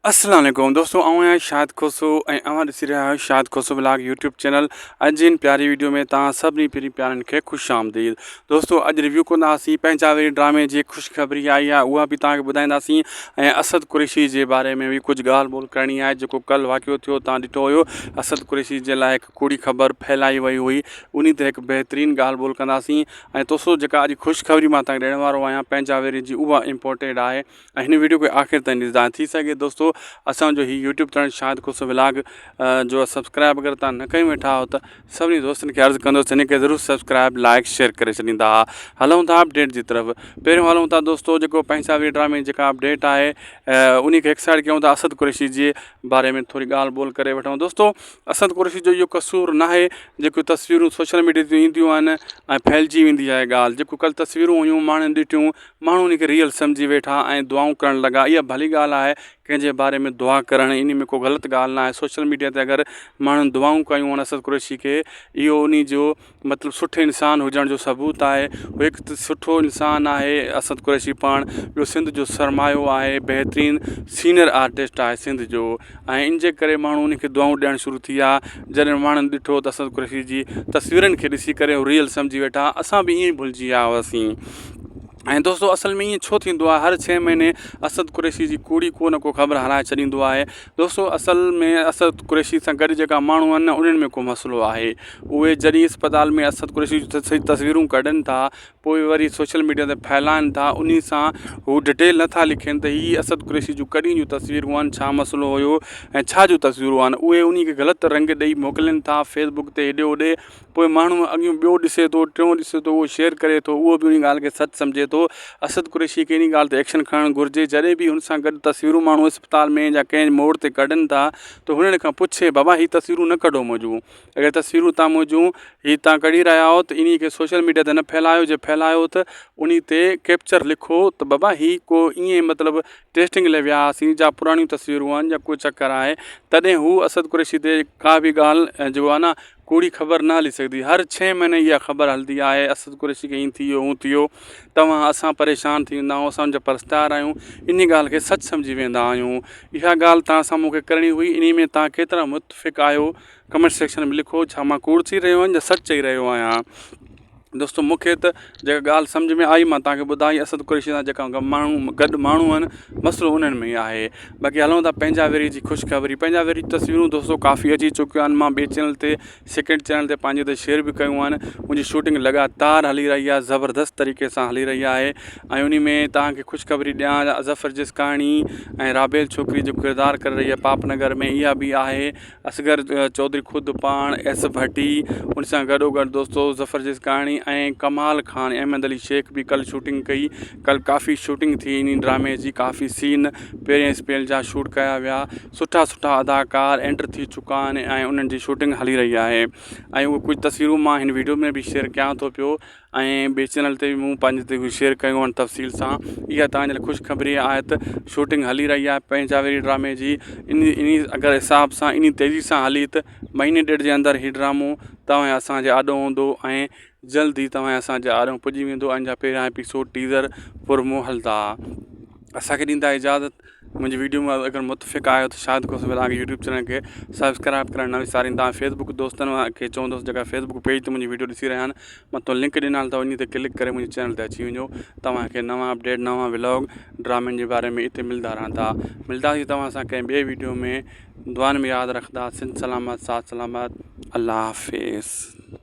अस्सलाम वालेकुम दोस्तों, आऊं आहियां शाहिद खोसो ऐं अवां ॾिसी रहिया आहियो शाहिद खोसो ब्लॉग यूट्यूब चैनल। अॼु जी इन प्यारी वीडियो में तव्हां सभिनी पहिरीं प्यारनि खे ख़ुशि आमदीद। दोस्तों, अॼु रिव्यू कंदासीं पंहिंजावेरी ड्रामे जी ख़ुशख़बरी आई आहे, उहा बि तव्हांखे ॿुधाईंदासीं। ऐं असद कुरैशी जे बारे में बि कुझु ॻाल्हि ॿोल करणी आहे। जेको कल्ह वाक़ियो थियो तव्हां ॾिठो हुयो, असद कुरैशी जे लाइ हिकु कूड़ी ख़बर फैलाई वई हुई, उन ते हिकु बहितरीनु ॻाल्हि ॿोल कंदासीं। ऐं दोस्तों, जेका अॼु ख़ुशख़बरी मां तव्हांखे ॾियण वारो आहियां पंहिंजावेरी जी, उहा इम्पोर्टेड आहे ऐं हिन वीडियो खे आख़िर ताईं ॾिसंदा। थी सघे दोस्तों असांजो ही यूट्यूब चैनल शाहिद खोसो व्लॉग जो सब्सक्राइब अगरि तव्हां न कयूं वेठा हो त सभिनी दोस्तनि खे अर्ज़ु कंदुसि हिन खे ज़रूरु सब्सक्राइब लाइक शेयर करे छॾींदा। हलूं था अपडेट जी तरफ़। पहिरियों हलूं था दोस्तों, जेको पंहिंजावेरी ड्रामे जेका अपडेट आहे उन खे हिकु साइड कयूं था। असद कुरैशी जे बारे में थोरी ॻाल्हि ॿोल करे वठूं। दोस्तों, असद कुरैशी जो इहो कसूर न आहे, जेको तस्वीरूं सोशल मीडिया ते ईंदियूं आहिनि ऐं फैलिजी वेंदी आहे ॻाल्हि। जेको कल्ह तस्वीरूं हुयूं माण्हुनि ॾिठियूं, माण्हू उन खे रियल सम्झी वेठा ऐं दुआऊं करणु लॻा। इहा भली ॻाल्हि आहे, कंहिंजे बारे में दुआ करणु इन में को ग़लति ॻाल्हि न आहे। सोशल मीडिया ते अगरि माण्हुनि दुआऊं कयूं आहिनि असद कुरैशी खे, इहो उन जो मतिलबु सुठे इंसान हुजण जो सबूत आहे। उहो हिकु सुठो इंसानु आहे असद कुरैशी पाण। ॿियो सिंध जो सरमायो आहे, बहितरीनु सीनियर आर्टिस्ट आहे सिंध जो, ऐं इन जे करे माण्हू उन खे दुआऊं ॾियणु शुरू थी विया। जॾहिं माण्हुनि ॾिठो त असद कुरैशी जी तस्वीरनि खे ॾिसी करे उहो रियल सम्झी वेठा। असां बि ईअं ई भुलिजी विया हुआसीं। ऐं दोस्तों, असल में ईअं छो थींदो आहे, हर 6 महीने असद कुरैशी जी कूड़ी को न को ख़बर हलाए छॾींदो आहे। दोस्तों, असल में असद कुरैशी सां गॾु जेका माण्हू आहिनि न, उन्हनि में को मसइलो आहे। उहे जॾहिं अस्पताल में असद कुरैशी जी तस्वीरूं कढनि था, पोइ वरी सोशल मीडिया ते फैलाइनि था, उन सां हू डिटेल नथा लिखनि त हीअ असद कुरैशी जूं कॾहिं जूं तस्वीरूं आहिनि, छा मसइलो हुयो ऐं छा जूं तस्वीरूं आहिनि। उहे उन खे ग़लति रंग ॾेई मोकिलनि था फेसबुक ते हेॾे होॾे। पोइ माण्हू अॻियूं ॿियो ॾिसे थो, टियों ॾिसे थो, उहो शेयर करे थो, उहो बि उन ॻाल्हि खे सच सम्झे थो। असद कुरैशी खे इन ॻाल्हि ते एक्शन खणणु घुरिजे। जॾहिं बि हुन सां गॾु तस्वीरूं माण्हू अस्पताल में या कंहिं मोड़ ते कढनि था, त हुननि खां पुछे, बाबा हीअ तस्वीरूं न कढो मुंहिंजूं। अगरि तस्वीरूं तव्हां मुंहिंजूं हीअ तव्हां कढी रहिया आहियो त इन खे सोशल मीडिया ते न फैलायो। जे फैलायो त उन ते कैप्चर लिखो त बाबा हीअ को ईअं मतिलबु टेस्टिंग लाइ विया हुआसीं, जा पुराणियूं तस्वीरूं आहिनि या कोई चकर आहे, तॾहिं हू असद कुरैशी ते का बि ॻाल्हि जेको आहे न कूड़ी ख़बर न हली सघंदी। हर 6 महीने इहा ख़बर हलंदी आहे, असद कुरैशी खे हीअं थी वियो, हूअं थी वियो। असां परेशान थी वेंदा आहियूं, असांजा परस्तार आहियूं, इन ॻाल्हि खे सच सम्झी वेंदा आहियूं। इहा ॻाल्हि तव्हां सां मूंखे करणी हुई। इन में तव्हां केतिरा मुतफ़िक़ आहियो कमेंट सेक्शन में लिखो। छा मां कूड़ थी रहियो आहियां या सच चई रहियो आहियां। दोस्तों, मूंखे त जेका ॻाल्हि सम्झ में आई मां तव्हांखे ॿुधाई। असद कुरैशी सां जेका माण्हू गॾु माण्हू आहिनि, मसइलो उन्हनि में ई आहे। बाक़ी हलूं था पंहिंजावेरी जी ख़ुशख़बरी। पंहिंजावेरी तस्वीरूं दोस्तों काफ़ी अची चुकियूं आहिनि। मां ॿिए चैनल ते, सेकेंड चैनल ते पंहिंजे ते शेयर बि कयूं आहिनि। मुंहिंजी शूटिंग लगातार हली रही आहे, ज़बरदस्त तरीक़े सां हली रही आहे। ऐं उन में तव्हांखे ख़ुशख़बरी ॾियां, ज़फ़र जिसकाणी ऐं राबेल छोकिरी जो किरदारु करे रही आहे पापनगर में, इहा बि आहे। असगर चौधरी ख़ुदि पाण, एस भट्टी, उन सां गॾोगॾु दोस्तों ज़फ़र जिसकाणी ऐं कमाल ख़ान, अहमद अली शेख बि कल्ह शूटिंग कई। कल्ह काफ़ी शूटिंग थी इन ड्रामे जी, काफ़ी सीन पहिरें स्पेल जा शूट कया विया। सुठा सुठा अदाकार एंटर थी चुका आहिनि ऐं उन्हनि जी शूटिंग हली रही आहे। ऐं उहे कुझु तस्वीरूं मां हिन वीडियो में बि शेयर कयां थो पियो, ऐं ॿिए चैनल ते बि मूं पंहिंजे ते बि शेयर कयूं आहिनि तफ़सील सां। इहा तव्हांजे लाइ ख़ुशख़बरी आहे त शूटिंग हली रही आहे पंहिंजावेरी ड्रामे जी। इन अगरि हिसाब सां इन तेज़ी सां हली त महीने ॾेढ जे अंदरि हीउ ड्रामो तव्हां असांजे आॾो हूंदो ऐं जल्द ई तव्हां असांजे आॾो पुॼी वेंदो। अञा पहिरियां एपिसोड टीज़र पुरमो हलंदा। असांखे ॾींदा इजाज़त। मुंहिंजी वीडियो में अगरि मुतफ़िक़ आहियो त शाहिद खोसो व्लॉग यूट्यूब चैनल खे सब्सक्राइब करणु न विसारींदा। फेसबुक दोस्तनि खे चवंदुसि जेका फेसबुक पेज ते मुंहिंजी वीडियो ॾिसी रहिया आहिनि, मथां लिंक ॾिनल अथव, इन ते क्लिक करे मुंहिंजे चैनल ते अची वञो। तव्हांखे नवां अपडेट, नवां व्लॉग ड्रामनि जे बारे में हिते मिलंदा रहंदा। मिलंदासीं तव्हां सां कंहिं ॿिए वीडियो में। दुआनि में यादि रखंदा। सिंध सलामत, साथ सलामत। अल्लाह हाफ़िज़।